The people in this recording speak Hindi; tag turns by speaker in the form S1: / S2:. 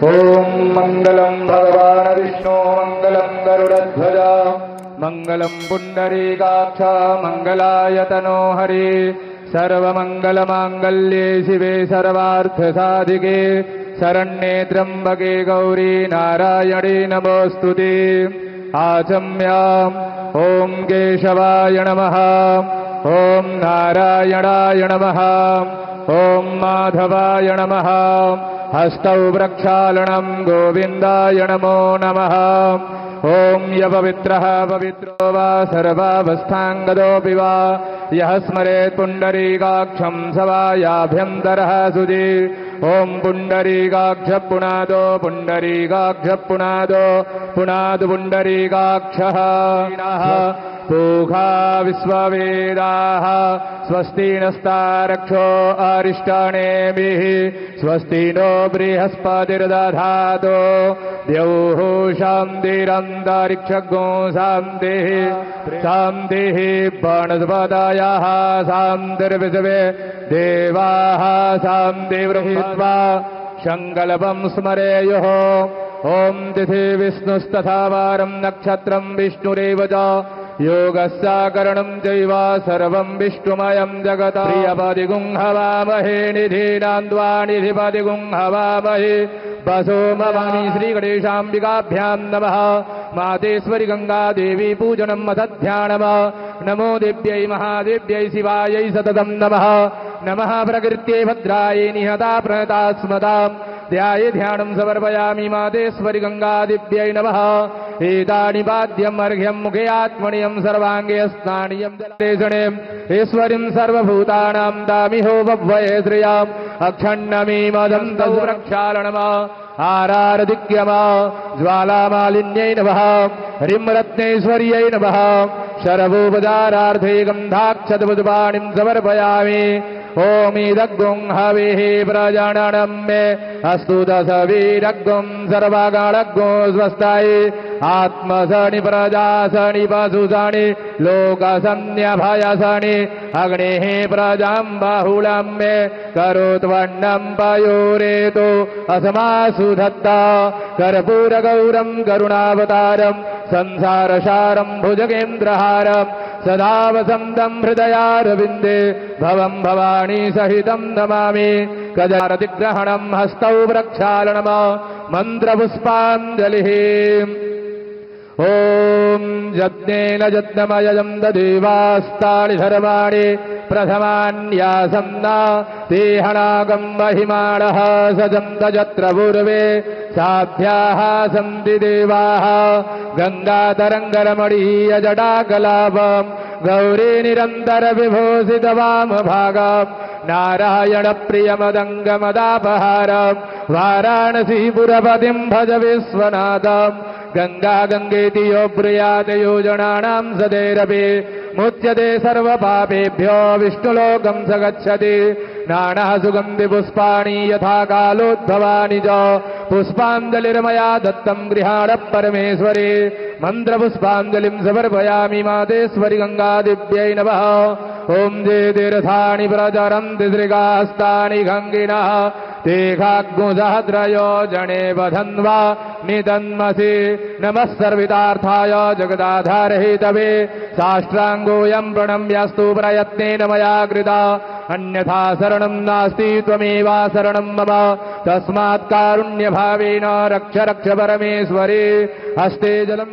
S1: ओम मंगलम भगवान विष्णु मंगलम गरुड़ध्वज मंगलम पुंडरीकाक्ष मंगलाय तनो हरि सर्वमंगलमांगल्ये शिवे सर्वार्थसाधिके शरण्ये त्र्यंबके गौरी नारायणे नमोस्तुते। आचम्याम् ओम केशवाय नमः ओम नारायणाय नमः ओम माधवाय नमः हस्तौ प्रक्षालनं गोविन्दाय नमो नमः। ओम यपवित्रः पवित्रो वा सर्वावस्थाङ्गतोऽपि वा यः स्मरेत् पुण्डरीकाक्षं स वा याभ्यन्तरः शुचि। ओम पुण्डरीकाक्ष पुनादो पुण्डरीकाक्ष पुनादो पुनादु पुण्डरीकाक्षः पूषा विश्ववेदाः स्वस्ति नस्तारक्षो अरिष्टानेमिः स्वस्ति नो बृहस्पतिर्दधातु द्यौः शान्तिरन्तरिक्षगो शान्तिः शान्तिः वनस्पतयः शान्तिर्विश्वे देवाः शान्तिर्हित्वा संकल्पं स्मरेयुः। ओम तिथि विष्णुस्तथा वारं नक्षत्रं विष्णुरेव च योगस्याकरणं चैव सर्वं विष्णुमयं जगत्। प्रियपदिगुं हवामहे निधीनान्द्वा निधिपदिगुं हवामहे वसो मवामि श्रीगणेशाम्बिकाभ्यां नमः। मातेश्वरी गंगा देवी पूजनं मदध्यानम्। नमो देव्यै महादेव्यै शिवायै सततं नमः। नमः प्रकृत्यै भद्रायै निहता प्रणता स्मताम् ध्याये ध्यानं समर्पयामि मातेश्वरी गंगा दिव्यै नमः। एतानि पाद्यम् अर्घ्यं मुखे आत्मनियं सर्वाङ्गे स्नानियं जलेशणे ईश्वरीं सर्वभूतानां दामिहो वह्वये श्रियाम् अक्षण्णमीमदं तौ प्रक्षालनम् आरारदिक्यम ज्वालामालिन्यै नमः। ह्रीं रत्नेश्वर्यै नमः। शरभोपचारार्थे गन्धाक्षतपुष्पाणिं समर्पयामि। ओमिदग्गुं हविः प्रजननं मे अस्तु दशवीरग्गुं सर्वगणग्गो स्वस्तायै आत्मसनि प्रजासनि पशुसनि लोकसन्न्यभयसनि अग्नेः प्रजां बहुलं मे करोत्वन्नं पयोरेतो असमासु धत्ता कर्पूरगौरं करुणावतारं संसारसारं भुजगेन्द्रहारं सदा वसन्तं हृदयारविन्दे भवं भवानी सहितं नमामि। गजारतिग्रहणं हस्तौ प्रक्षालनम् मन्त्रपुष्पाञ्जलिः। ओम यज्ञेन यज्ञमयं ददेवास्तानि धर्माणि प्रथमान्यासन्ना तेहनागं महिमाणः सजन्त यत्र पूर्वे साभ्याः सन्ति देवाः गङ्गातरङ्गरमणीय जटाकलापं गौरी निरन्तर विभूषितवामभागं नारायण प्रियमदङ्गमदापहारं वाराणसीपुरपतिं भज विश्वनाथं। गंगा गंगेति यो ब्रूयात् योजनानां सदैरपि मुच्यते सर्वपापेभ्यो विष्णुलोकं स गच्छति। नाना सुगन्धिपुष्पाणि यथा कालोद्भवानि च पुष्पाञ्जलिर्मया दत्तं गृहाण परमेश्वरी। मन्त्रपुष्पाञ्जलिं समर्पयामि मातेश्वरी गङ्गादिव्यै नमः। ओम जे तीर्थानि प्रचरन्ति श्रीगास्तानि गङ्गिनः तेघाग्मुसहस्रयो जने बधन्वा नितन्मसि। नमः सर्वितार्थाय जगदाधारहितवे साष्टाङ्गोऽयं प्रणम्यस्तु प्रयत्नेन मया कृता अन्यथा शरणं नास्ति त्वमेव शरणं मम तस्मात् कारुण्यभावेन रक्ष रक्ष परमेश्वरी। हस्ते जलं